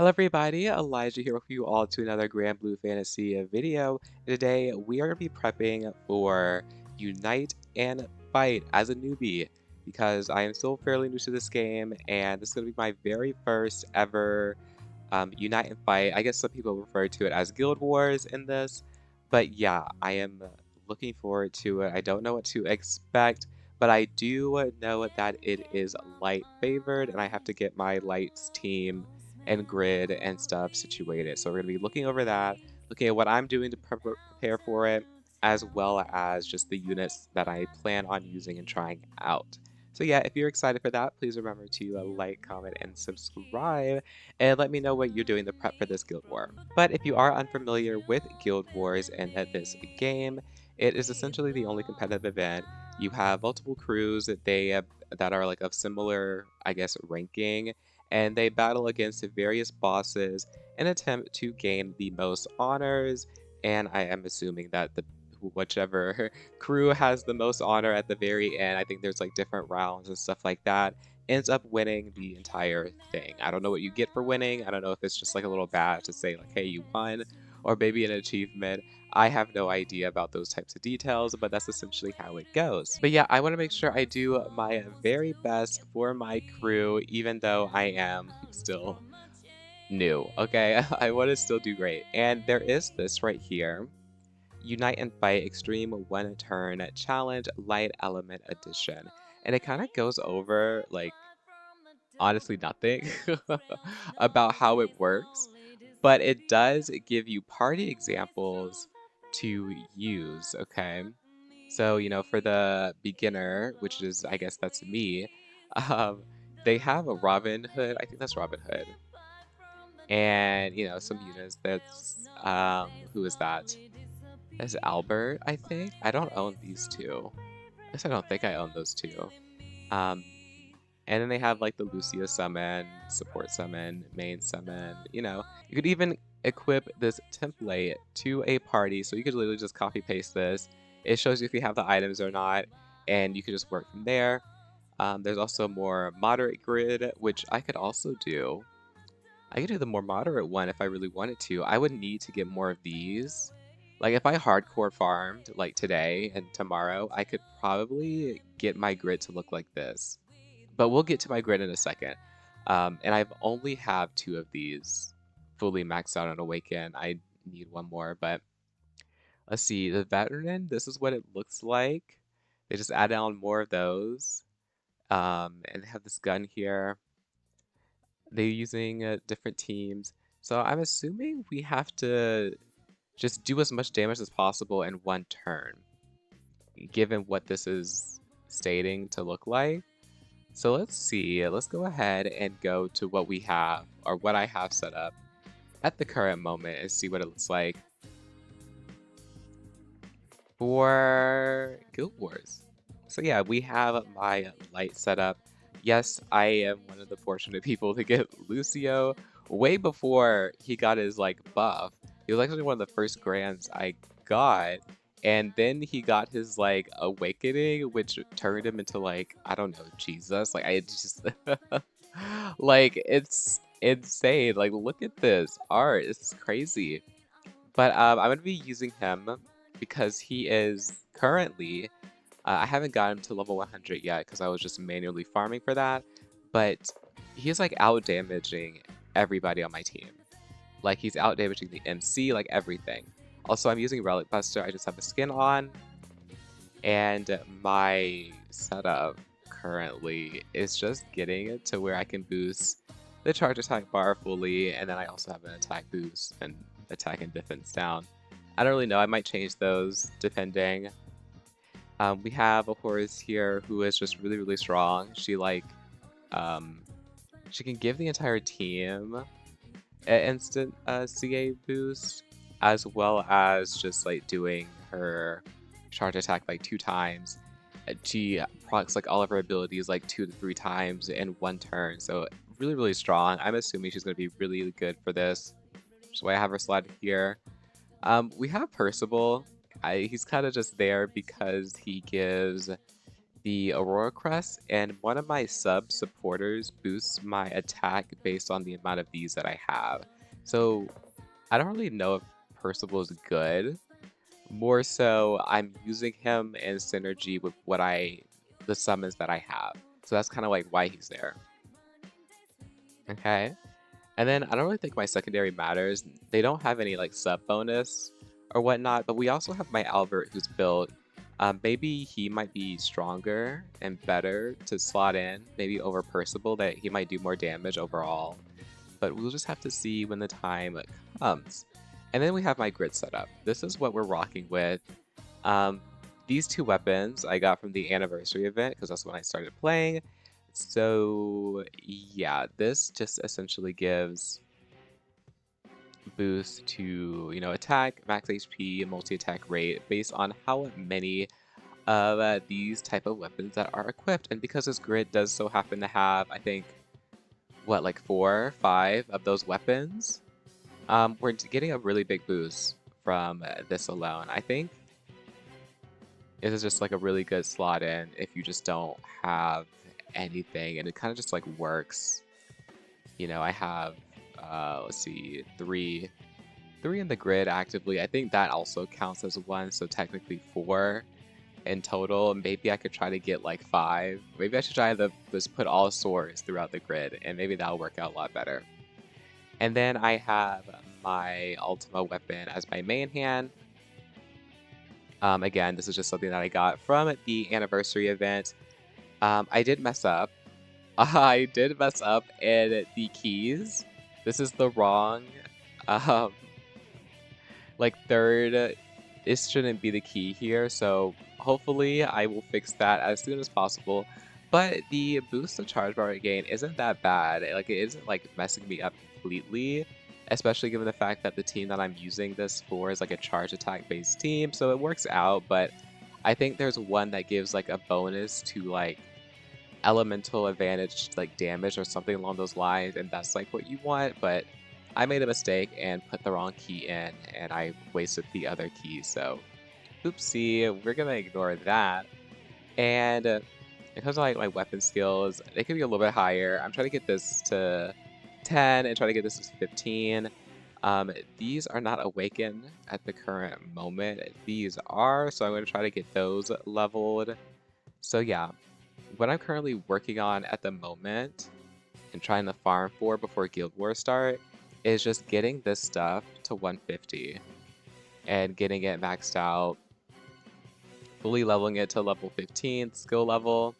Hello everybody, Elijah here with you all to another Granblue Fantasy video. Today we are going to be prepping for Unite and Fight as a newbie because I am still fairly new to this game and this is going to be my very first ever Unite and Fight. I guess some people refer to it as Guild Wars in this, but yeah, I am looking forward to it. I don't know what to expect, but I do know that it is light favored and I have to get my lights team and grid and stuff situated. So we're going to be looking over that, looking at what I'm doing to prepare for it, as well as just the units that I plan on using and trying out. So yeah, if you're excited for that, please remember to like, comment, and subscribe, and let me know what you're doing to prep for this Guild War. But if you are unfamiliar with Guild Wars and this game, it is essentially the only competitive event. You have multiple crews that are like of similar, I guess, ranking, and they battle against various bosses and attempt to gain the most honors. And I am assuming that whichever crew has the most honor at the very end, I think there's like different rounds and stuff like that, ends up winning the entire thing. I don't know what you get for winning. I don't know if it's just like a little badge to say like, hey, you won, or maybe an achievement. I have no idea about those types of details, but that's essentially how it goes. But yeah, I want to make sure I do my very best for my crew, even though I am still new, okay? I want to still do great. And there is this right here. Unite and Fight Extreme One Turn Challenge Light Element Edition. And it kind of goes over, like, honestly nothing about how it works, but it does give you party examples to use, okay? So, for the beginner, which is, I guess that's me, um, they have a Robin Hood. I think that's Robin Hood. And, some units that's, who is that? That's Albert, I think. I don't own these two. At least I don't think I own those two. Um, and then they have like the Lucia summon, support summon, main summon, You could even equip this template to a party. So you could literally just copy paste this. It shows you if you have the items or not, and you could just work from there. There's also more moderate grid, which I could also do. I could do the more moderate one if I really wanted to. I would need to get more of these. Like if I hardcore farmed like today and tomorrow, I could probably get my grid to look like this. But we'll get to my grid in a second. And I've only have 2 of these fully maxed out on Awaken. I need one more, but let's see. The Veteran, this is what it looks like. They just add on more of those. And they have this gun here. They're using different teams. So I'm assuming we have to just do as much damage as possible in one turn, given what this is stating to look like. So let's see, let's go ahead and go to what we have, or what I have set up at the current moment and see what it looks like for Guild Wars. So yeah, we have my light setup. Yes, I am one of the fortunate people to get Lucio way before he got his like buff. He was actually one of the first grands I got, and then he got his like awakening, which turned him into like, I don't know, Jesus. Like I just like it's insane. Like look at this art. It's crazy. But I'm gonna be using him because he is currently I haven't gotten him to level 100 yet because I was just manually farming for that, but he's like out damaging everybody on my team. Like he's out damaging the MC, like everything. Also, I'm using Relic Buster. I just have a skin on, and my setup currently is just getting it to where I can boost the charge attack bar fully, and then I also have an attack boost and attack and defense down. I don't really know. I might change those depending. We have a horse here who is just really, really strong. She she can give the entire team an instant CA boost, as well as just like doing her charge attack like 2 times. She procs like all of her abilities like 2 to 3 times in one turn. So really, really strong. I'm assuming she's going to be really good for this. That's why I have her slotted here. We have Percival. He's kind of just there because he gives the Aurora Crest, and one of my sub supporters boosts my attack based on the amount of these that I have. So I don't really know if Percival is good. More so, I'm using him in synergy with the summons that I have. So that's kind of like why he's there. Okay. And then I don't really think my secondary matters. They don't have any like sub bonus or whatnot, but we also have my Albert who's built. Maybe he might be stronger and better to slot in, maybe over Percival, that he might do more damage overall. But we'll just have to see when the time comes. And then we have my grid setup. This is what we're rocking with. These two weapons I got from the anniversary event because that's when I started playing. So yeah, this just essentially gives boost to, attack, max HP, multi-attack rate based on how many of these type of weapons that are equipped. And because this grid does so happen to have, I think, what, like 4 or 5 of those weapons, we're getting a really big boost from this alone. I think this is just like a really good slot in if you just don't have anything, and it kind of just like works. I have let's see, three in the grid actively. I think that also counts as 1, so technically 4 in total. Maybe I could try to get like 5. Maybe I should try to just put all swords throughout the grid, and maybe that'll work out a lot better. And then I have my Ultima weapon as my main hand. Again, this is just something that I got from the anniversary event. I did mess up. I did mess up in the keys. This is the wrong, like third. This shouldn't be the key here, so hopefully I will fix that as soon as possible. But the boost to charge bar gain isn't that bad. Like, it isn't like messing me up completely, especially given the fact that the team that I'm using this for is like a charge attack based team, so it works out. But I think there's one that gives like a bonus to like elemental advantage like damage or something along those lines, and that's like what you want. But I made a mistake and put the wrong key in, and I wasted the other key, so oopsie, we're gonna ignore that. And in terms of like my weapon skills, they could be a little bit higher. I'm trying to get this to 10 and try to get this to 15. These are not awakened at the current moment. These are, so I'm going to try to get those leveled. So yeah, what I'm currently working on at the moment and trying to farm for before Guild Wars start is just getting this stuff to 150 and getting it maxed out, fully leveling it to level 15 skill level,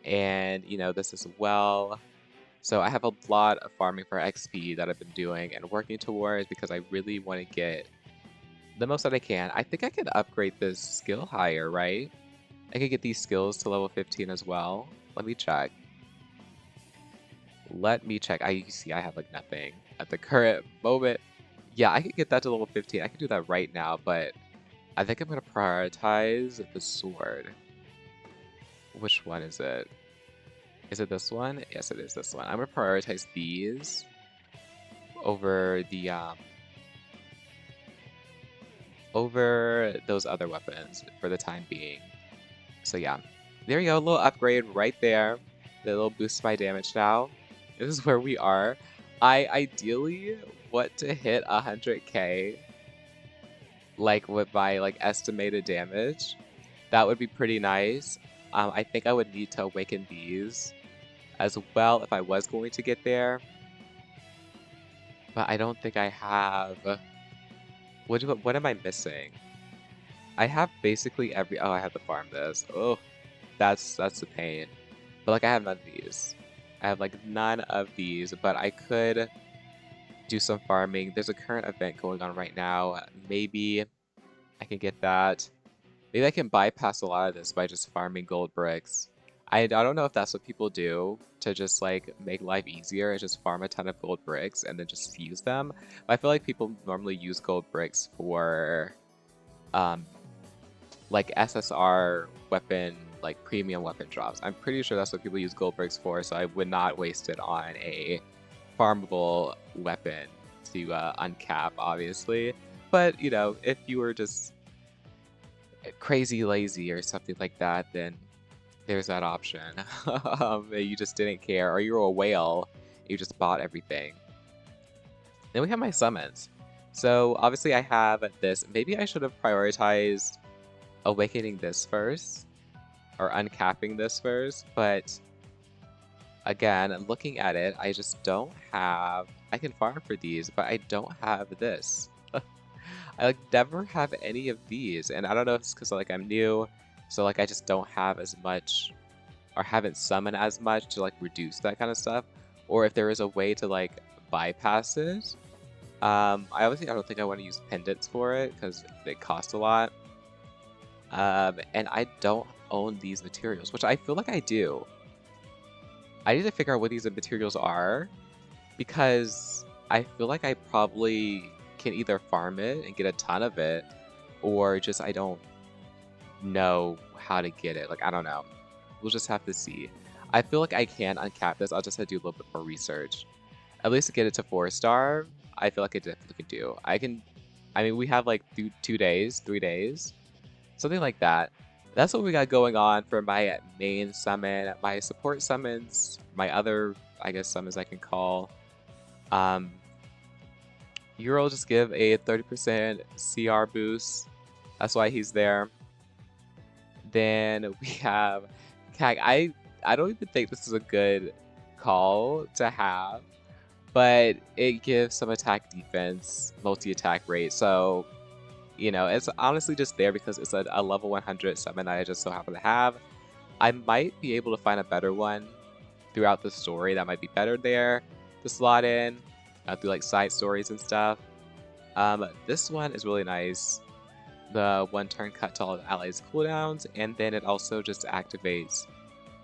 and this as well. So I have a lot of farming for XP that I've been doing and working towards because I really want to get the most that I can. I think I could upgrade this skill higher, right? I could get these skills to level 15 as well. Let me check. You see I have like nothing at the current moment. Yeah, I could get that to level 15. I could do that right now, but I think I'm going to prioritize the sword. Which one is it? Is it this one? Yes, it is this one. I'm going to prioritize these over the over those other weapons for the time being. So yeah, there you go, a little upgrade right there. The little boost my damage now. This is where we are. I ideally want to hit 100k, like with my like estimated damage. That would be pretty nice. I think I would need to awaken these as well if I was going to get there. But I don't think I have. What am I missing? I have basically every. Oh, I have to farm this. Oh, that's the pain. But like I have none of these. I have like none of these, but I could do some farming. There's a current event going on right now. Maybe I can get that. Maybe I can bypass a lot of this by just farming gold bricks. I don't know if that's what people do to just like make life easier and just farm a ton of gold bricks and then just use them. But I feel like people normally use gold bricks for like SSR weapon, like premium weapon drops. I'm pretty sure that's what people use gold bricks for, so I would not waste it on a farmable weapon to uncap, obviously. But, if you were just crazy lazy or something like that, then there's that option. You just didn't care, or you're a whale, you just bought everything. Then we have my summons. So obviously I have this. Maybe I should have prioritized awakening this first, or uncapping this first, but again, looking at it, I just don't have... I can farm for these, but I don't have this. I like never have any of these, and I don't know if it's because like I'm new, so like I just don't have as much, or haven't summoned as much to like reduce that kind of stuff, or if there is a way to like bypass it. I don't think I want to use pendants for it because they cost a lot. And I don't own these materials, which I feel like I do. I need to figure out what these materials are, because I feel like I probably can either farm it and get a ton of it, or just I don't know how to get it. Like, I don't know. We'll just have to see. I feel like I can uncap this. I'll just have to do a little bit more research. At least to get it to 4-star, I feel like I definitely can do. I mean, we have like 2 days, 3 days, something like that. That's what we got going on for my main summon. My support summons, my other, I guess, summons I can call. Euro just give a 30% CR boost. That's why he's there. Then we have Kag. I don't even think this is a good call to have, but it gives some attack defense, multi-attack rate. So, you know, it's honestly just there because it's a level 100 summon that I just so happen to have. I might be able to find a better one throughout the story that might be better there to slot in through like side stories and stuff. This one is really nice. The 1-turn cut to all the allies cooldowns, and then it also just activates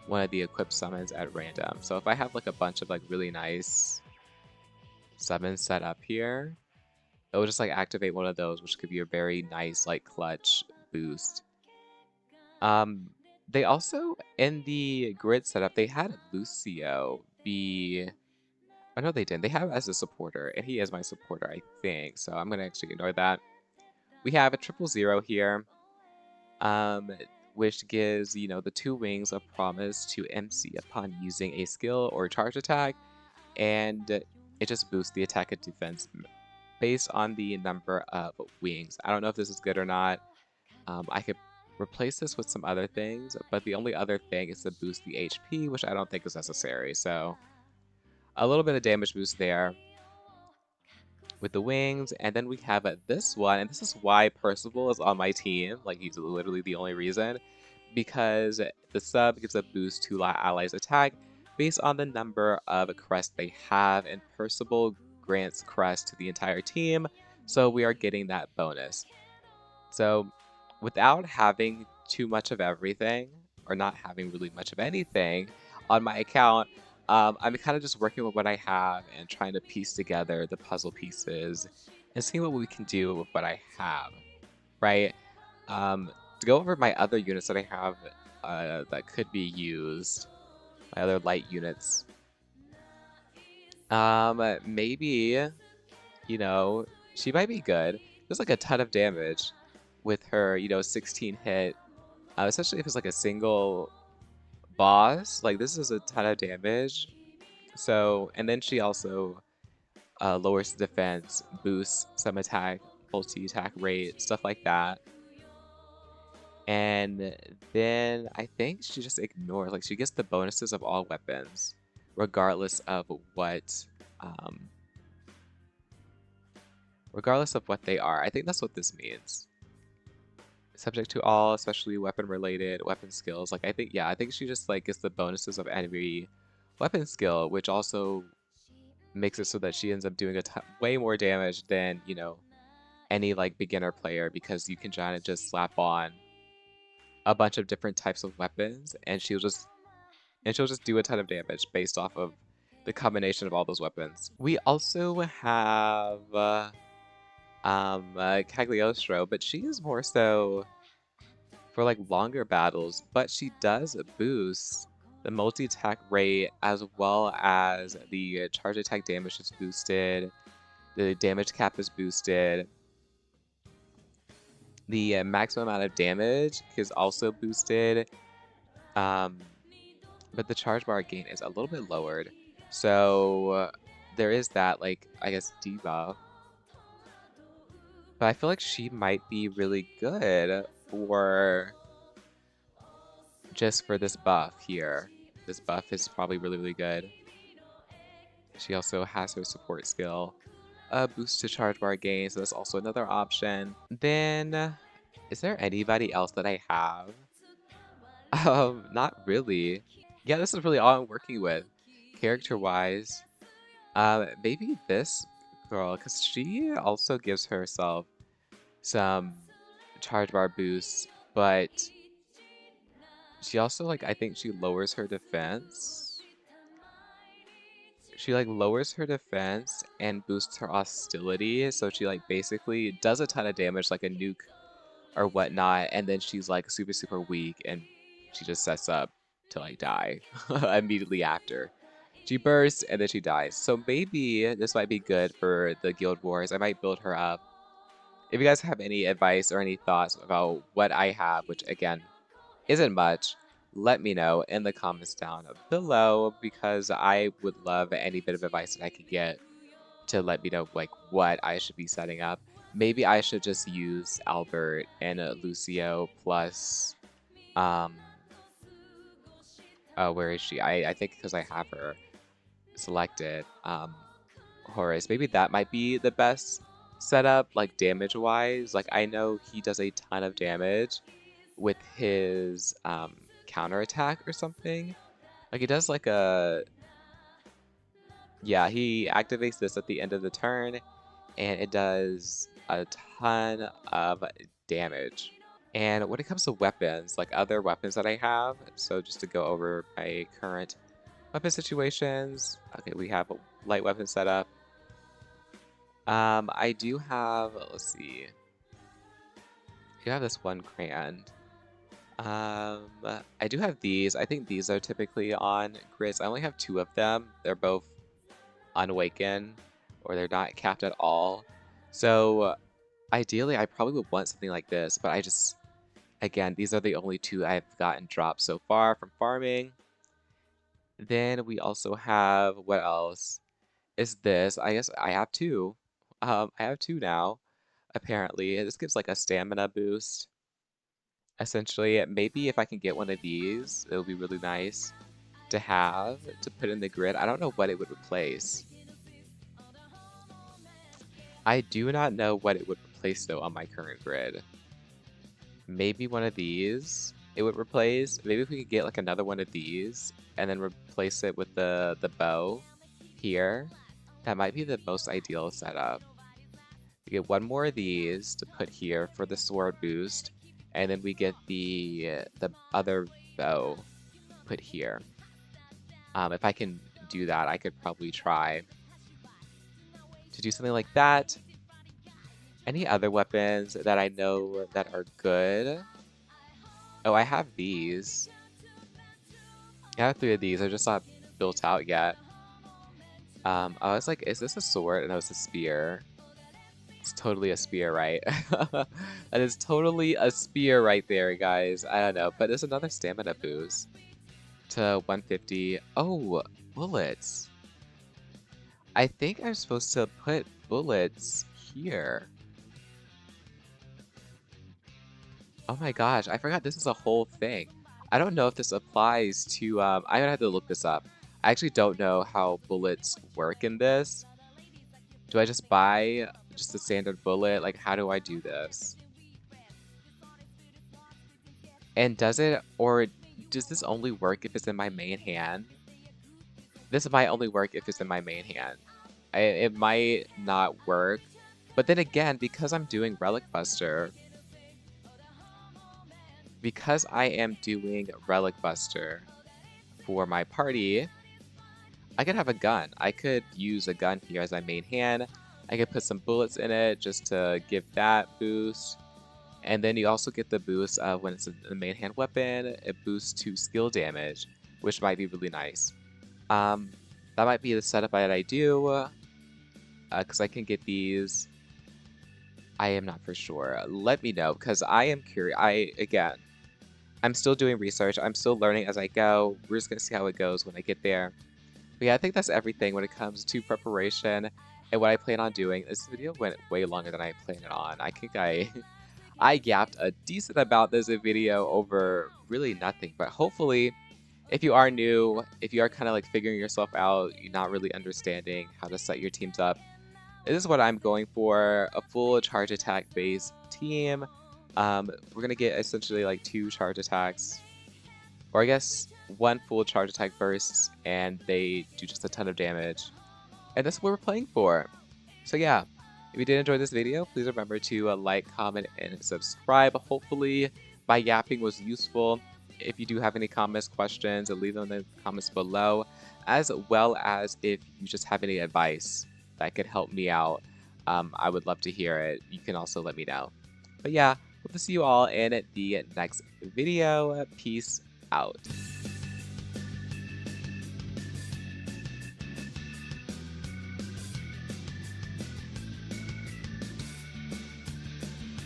one of the equipped summons at random. So if I have like a bunch of like really nice summons set up here, it will just like activate one of those, which could be a very nice like clutch boost. They also, in the grid setup, they had Lucio be... Oh, no, they didn't. They have him as a supporter, and he is my supporter, I think. So I'm going to actually ignore that. We have a 000 here, which gives, you know, the 2 wings of promise to MC upon using a skill or charge attack, and it just boosts the attack and defense based on the number of wings. I don't know if this is good or not. I could replace this with some other things, but the only other thing is to boost the HP, which I don't think is necessary. So a little bit of damage boost there with the wings. And then we have this one, and this is why Percival is on my team. Like, he's literally the only reason, because the sub gives a boost to allies' attack based on the number of crests they have, and Percival grants crest to the entire team, so we are getting that bonus. So without having too much of everything, or not having really much of anything on my account, I'm kind of just working with what I have and trying to piece together the puzzle pieces and seeing what we can do with what I have, right? To go over my other units that I have that could be used, my other light units. Maybe, you know, she might be good. There's like a ton of damage with her, you know, 16 hit, especially if it's like a single boss. Like, this is a ton of damage. So, and then she also lowers the defense, boosts some attack, multi-attack rate, stuff like that. And then I think she just ignores, like, she gets the bonuses of all weapons, regardless of what, they are. I think that's what this means. Subject to all, especially weapon-related weapon skills. Like, I think she just, like, gets the bonuses of every weapon skill, which also makes it so that she ends up doing way more damage than, you know, any, like, beginner player, because you can kind of just slap on a bunch of different types of weapons, and she'll just do a ton of damage based off of the combination of all those weapons. We also have Cagliostro, but she is more so for like longer battles, but she does boost the multi-attack rate as well as the charge attack damage is boosted, the damage cap is boosted, the maximum amount of damage is also boosted, Um, but the charge bar gain is a little bit lowered. So there is that, like, I guess, debuff. But I feel like she might be really good for just for this buff here. This buff is probably really, really good. She also has her support skill. Boost to charge bar gain, so that's also another option. Then, is there anybody else that I have? Not really. Yeah, this is really all I'm working with, character-wise. Maybe this girl, because she also gives herself some charge bar boosts, but she also, like, I think she lowers her defense. She, like, lowers her defense and boosts her hostility, so she, like, basically does a ton of damage, like a nuke or whatnot, and then she's, like, super, super weak, and she just sets up to, like, die immediately after. She bursts, and then she dies. So maybe this might be good for the Guild Wars. I might build her up. If you guys have any advice or any thoughts about what I have, which, again, isn't much, let me know in the comments down below, because I would love any bit of advice that I could get to let me know, like, what I should be setting up. Maybe I should just use Albert and Lucio plus, where is she? I think because I have her selected, Horus. Maybe that might be the best setup, like, damage-wise. Like, I know he does a ton of damage with his, counterattack or something. Like, he does, like, a... Yeah, he activates this at the end of the turn, and it does a ton of damage. And when it comes to weapons, like other weapons that I have, so just to go over my current weapon situations. Okay, we have a light weapon setup. I do have, let's see. I do have this one Grand. I do have these. I think these are typically on grids. I only have 2 of them. They're both unawakened, or they're not capped at all. So ideally, I probably would want something like this, but I just, again, these are the only 2 I've gotten dropped so far from farming. Then we also have, what else? Is this. I guess I have 2. I have 2 now, apparently. This gives like a stamina boost. Essentially, maybe if I can get one of these, it'll be really nice to have to put in the grid. I don't know what it would replace. I do not know what it would replace though on my current grid. Maybe one of these it would replace. Maybe if we could get like another one of these and then replace it with the bow here. That might be the most ideal setup. We get one more of these to put here for the sword boost, and then we get the other bow put here. If I can do that, I could probably try to do something like that. Any other weapons that I know that are good? Oh, I have these. I have 3 of these. They're just not built out yet. I was like, is this a sword? And that was a spear. It's totally a spear, right? That is totally a spear right there, guys. I don't know, but there's another stamina boost to 150. Oh, bullets. I think I'm supposed to put bullets here. Oh my gosh, I forgot this is a whole thing. I don't know if this applies to, I'm gonna have to look this up. I actually don't know how bullets work in this. Do I just buy just a standard bullet? Like, how do I do this? And does it, or does this only work if it's in my main hand? This might only work if it's in my main hand. It might not work. But then again, because I'm doing Relic Buster, for my party, I could have a gun. I could use a gun here as my main hand. I could put some bullets in it just to give that boost. And then you also get the boost of when it's a main hand weapon, it boosts to skill damage, which might be really nice. That might be the setup that I do, because I can get these. I am not for sure. Let me know, because I am curious. I'm still doing research. I'm still learning as I go. We're just gonna see how it goes when I get there. But yeah, I think that's everything when it comes to preparation and what I plan on doing. This video went way longer than I planned it on. I think I yapped a decent amount this video over really nothing, but hopefully if you are new, if you are kind of like figuring yourself out, you're not really understanding how to set your teams up, this is what I'm going for, a full charge attack based team. We're going to get essentially like 2 charge attacks, or I guess 1 full charge attack bursts, and they do just a ton of damage. And that's what we're playing for. So yeah, if you did enjoy this video, please remember to like, comment, and subscribe. Hopefully my yapping was useful. If you do have any comments, questions, leave them in the comments below, as well as if you just have any advice that could help me out. I would love to hear it. You can also let me know. But yeah, hope to see you all in the next video. Peace out.